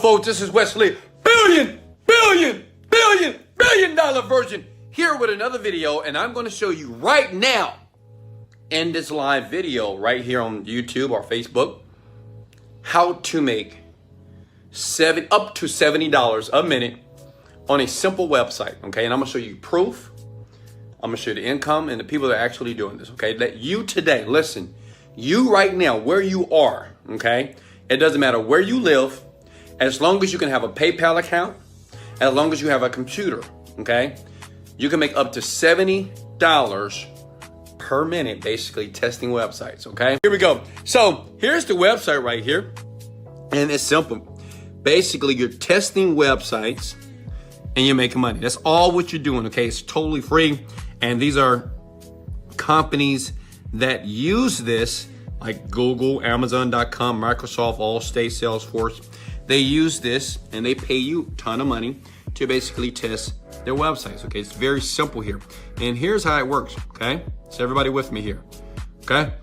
folks? This is Wesley Virgin here with another video, and I'm going to show you right now in this live video right here on YouTube or Facebook how to make up to $70 a minute on a simple website. Okay, and I'm going to show you proof. I'm going to show you the income and the people that are actually doing this. Okay, that you today, listen, you right now where you are. Okay, it doesn't matter where you live, as long as you can have a PayPal account, as long as you have a computer. Okay, you can make up to $70 per minute, basically testing websites. Okay, here we go. So here's the website right here, and it's simple. Basically, you're testing websites and you're making money. That's all what you're doing. Okay, it's totally free, and these are companies that use this, like Google, Amazon.com, Microsoft, Allstate, Salesforce. They use this and they pay you a ton of money to basically test their websites. Okay, it's very simple here. And here's how it works. Okay, so everybody with me here. Okay,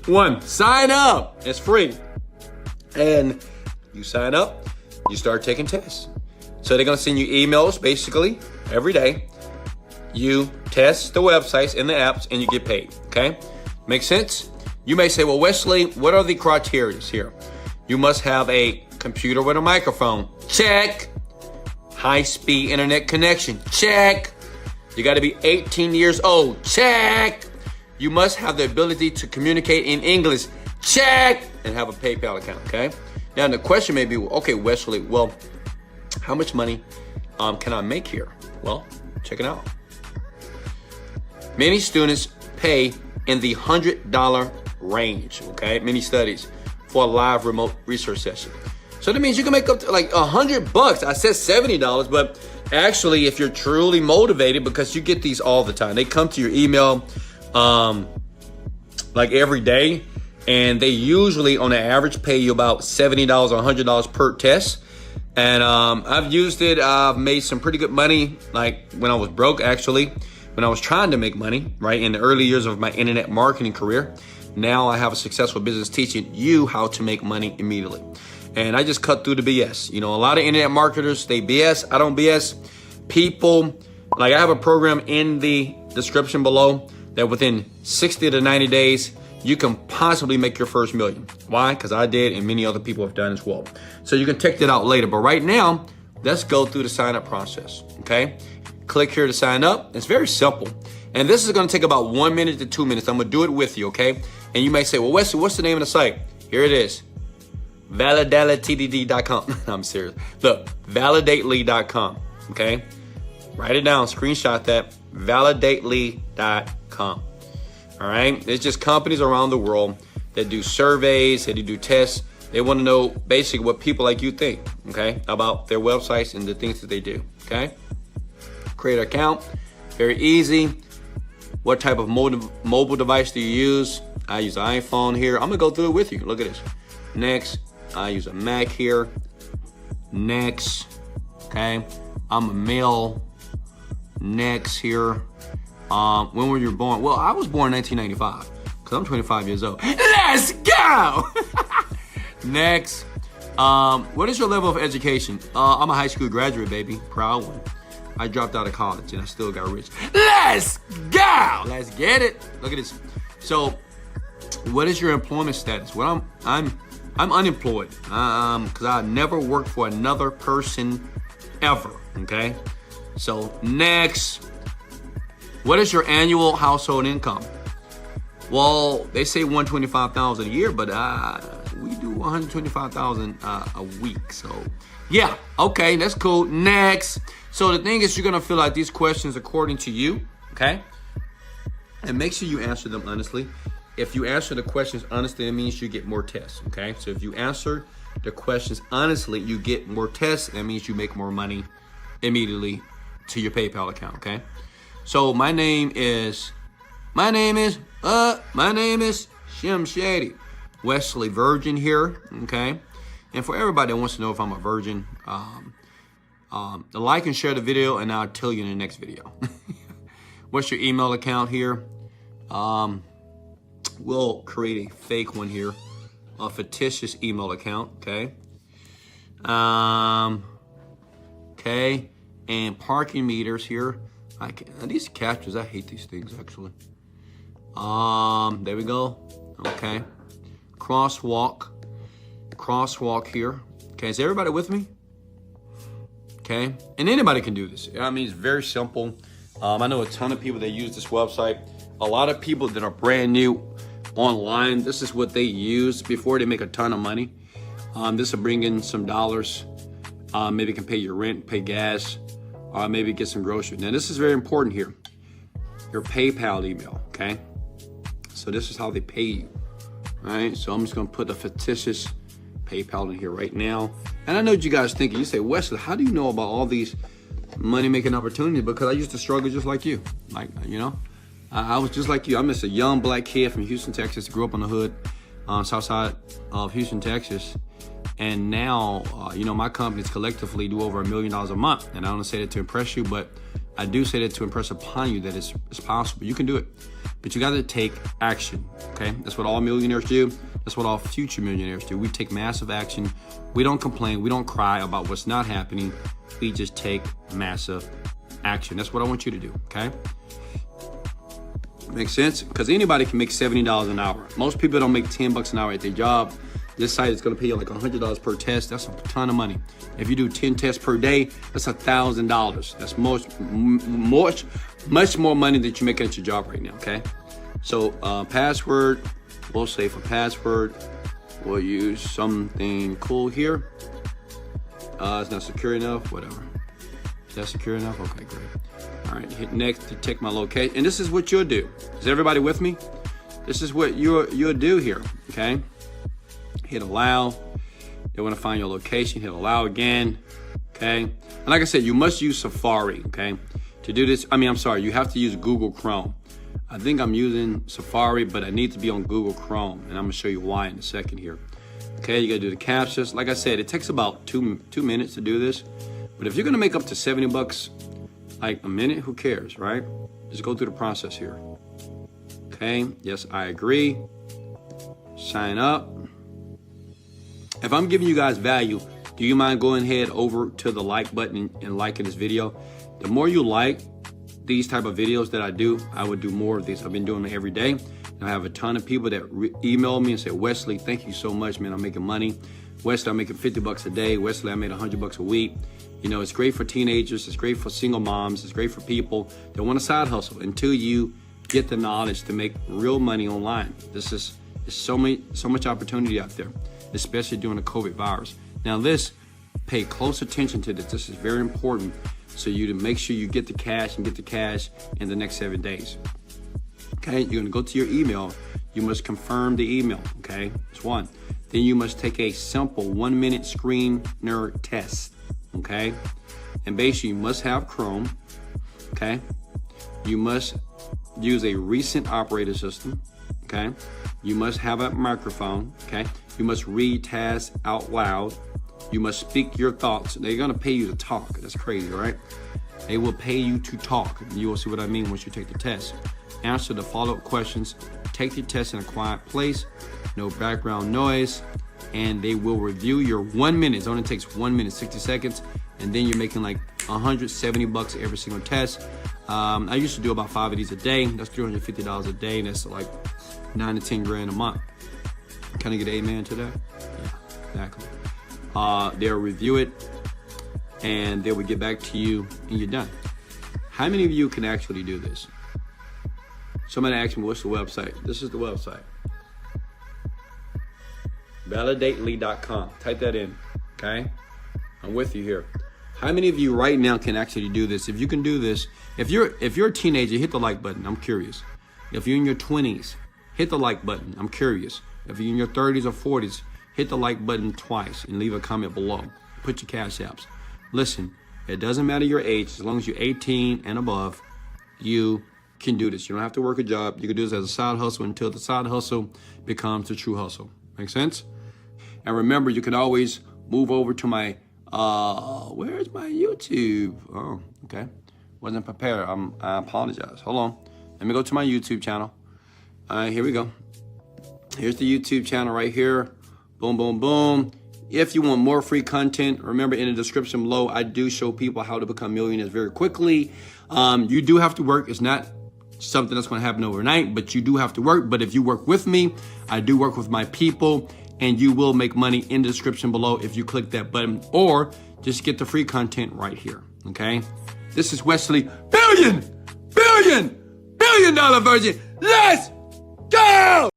one, sign up. It's free. And you sign up, you start taking tests. So they're gonna send you emails basically every day. You test the websites and the apps and you get paid. Okay, make sense? You may say, well, Wesley, what are the criteria here? You must have a computer with a microphone. Check. High-speed internet connection. Check. You got to be 18 years old. Check. You must have the ability to communicate in English. Check. And have a PayPal account, okay? Now, the question may be, okay, Wesley, well, how much money can I make here? Well, check it out. Many students pay in the $100 range, okay? Many studies for a live remote research session. So that means you can make up to like $100. I said $70, but actually if you're truly motivated, because you get these all the time. They come to your email like every day, and they usually on the average pay you about $70 or $100 per test. And I've used it. I've made some pretty good money, like when I was broke, actually, when I was trying to make money, right, in the early years of my internet marketing career. Now I have a successful business teaching you how to make money immediately. And I just cut through the BS. You know, a lot of internet marketers, they BS. I don't BS. People, like I have a program in the description below that within 60 to 90 days, you can possibly make your first million. Why? Because I did, and many other people have done as well. So you can check that out later. But right now, let's go through the sign up process, okay? Click here to sign up. It's very simple. And this is gonna take about 1 minute to 2 minutes. I'm gonna do it with you, okay? And you may say, well, Wesley, what's the name of the site? Here it is. Validately.com. I'm serious. Look, validately.com. Okay? Write it down, screenshot that. Validately.com. All right? It's just companies around the world that do surveys, that do tests. They want to know basically what people like you think, okay, about their websites and the things that they do. Okay? Create an account. Very easy. What type of mobile device do you use? I use an iPhone here. I'm going to go through it with you. Look at this. Next. I use a Mac here. Next. Okay. I'm a male. Next here. When were you born? Well, I was born in 1995 because I'm 25 years old. Let's go. Next. What is your level of education? I'm a high school graduate, baby. Proud one. I dropped out of college and I still got rich. Let's go. Let's get it. Look at this. So, what is your employment status? Well, I'm unemployed because I never worked for another person ever. Okay. So next, what is your annual household income? Well, they say $125,000 a year, but we do $125,000 a week. So yeah, okay, that's cool. Next. So the thing is, you're gonna fill out these questions according to you. Okay. And make sure you answer them honestly. If you answer the questions honestly, that means you get more tests, okay? So if you answer the questions honestly, you get more tests. That means you make more money immediately to your PayPal account, okay? So my name is Shem Shady. Wesley Virgin here, okay? And for everybody that wants to know if I'm a virgin, like and share the video, and I'll tell you in the next video. What's your email account here? We'll create a fake one here, a fictitious email account, okay? Okay, and parking meters here. These captures, I hate these things actually. There we go. Okay, crosswalk here. Okay, is everybody with me? Okay, and anybody can do this. I mean, it's very simple. I know a ton of people that use this website. A lot of people that are brand new online, this is what they use before they make a ton of money. This will bring in some dollars. Maybe you can pay your rent, pay gas, maybe get some groceries. Now, this is very important here. Your PayPal email, okay? So this is how they pay you, all right? So I'm just gonna put a fictitious PayPal in here right now. And I know what you guys thinking. You say, Wesley, how do you know about all these money-making opportunities? Because I used to struggle just like you. Like, you know, I was just like you. I'm just a young black kid from Houston, Texas, grew up on the hood, south side of Houston, Texas. And now, you know, my companies collectively do over $1 million a month. And I don't say that to impress you, but I do say that to impress upon you that it's possible. You can do it, but you got to take action, okay? That's what all millionaires do. That's what all future millionaires do. We take massive action. We don't complain. We don't cry about what's not happening. We just take massive action. That's what I want you to do, okay? Makes sense? Because anybody can make $70 an hour. Most people don't make $10 an hour at their job. This site is going to pay you like $100 per test. That's a ton of money. If you do 10 tests per day, that's $1,000. That's much more money that you're making at your job right now, okay? So password, we'll say for password, we'll use something cool here. It's not secure enough, whatever. Is that secure enough? Okay, great. All right, hit next to check my location. And this is what you'll do. Is everybody with me? This is what you'll do here, okay? Hit allow. They want to find your location. Hit allow again. Okay. And like I said, you must use Safari. Okay. To do this, you have to use Google Chrome. I think I'm using Safari, but I need to be on Google Chrome, and I'm gonna show you why in a second here. Okay. You gotta do the captchas. Like I said, it takes about two minutes to do this. But if you're gonna make up to $70, like a minute, who cares, right? Just go through the process here. Okay. Yes, I agree. Sign up. If I'm giving you guys value, do you mind going ahead over to the like button and liking this video? The more you like these type of videos that I do, I would do more of these. I've been doing them every day. And I have a ton of people that email me and say, Wesley, thank you so much, man. I'm making money. Wesley, I'm making $50 a day. Wesley, I made $100 a week. You know, it's great for teenagers. It's great for single moms. It's great for people that want a side hustle until you get the knowledge to make real money online. There's so much opportunity out there, especially during the COVID virus. Now pay close attention to this. This is very important. So you to make sure you get the cash in the next 7 days. Okay, you're gonna go to your email. You must confirm the email, okay? That's one. Then you must take a simple 1-minute screener test, okay? And basically you must have Chrome, okay? You must use a recent operating system, okay? You must have a microphone, okay? You must read tasks out loud. You must speak your thoughts. They're gonna pay you to talk. That's crazy, right? They will pay you to talk. You will see what I mean once you take the test. Answer the follow-up questions. Take the test in a quiet place, no background noise, and they will review your 1 minute. It only takes 1 minute, 60 seconds, and then you're making like $170 every single test. I used to do about 5 of these a day. That's $350 a day, and that's like 9 to 10 grand a month. Can I get an amen to that? Yeah, exactly. They'll review it, and they will get back to you, and you're done. How many of you can actually do this? Somebody asked me, what's the website? This is the website. Validately.com. Type that in, okay? I'm with you here. How many of you right now can actually do this? If you can do this, if you're a teenager, hit the like button. I'm curious. If you're in your 20s, hit the like button. I'm curious. If you're in your 30s or 40s, hit the like button twice and leave a comment below. Put your cash apps. Listen, it doesn't matter your age. As long as you're 18 and above, you can do this. You don't have to work a job. You can do this as a side hustle until the side hustle becomes the true hustle. Make sense? And remember, you can always move over to my, where's my YouTube? Oh, okay. Wasn't prepared. I apologize. Hold on. Let me go to my YouTube channel. All right, here we go. Here's the YouTube channel right here. Boom, boom, boom. If you want more free content, remember in the description below, I do show people how to become millionaires very quickly. You do have to work. It's not something that's going to happen overnight, but you do have to work. But if you work with me, I do work with my people, and you will make money in the description below if you click that button, or just get the free content right here. Okay. This is Wesley Virgin. Billion dollar virgin. Let's go!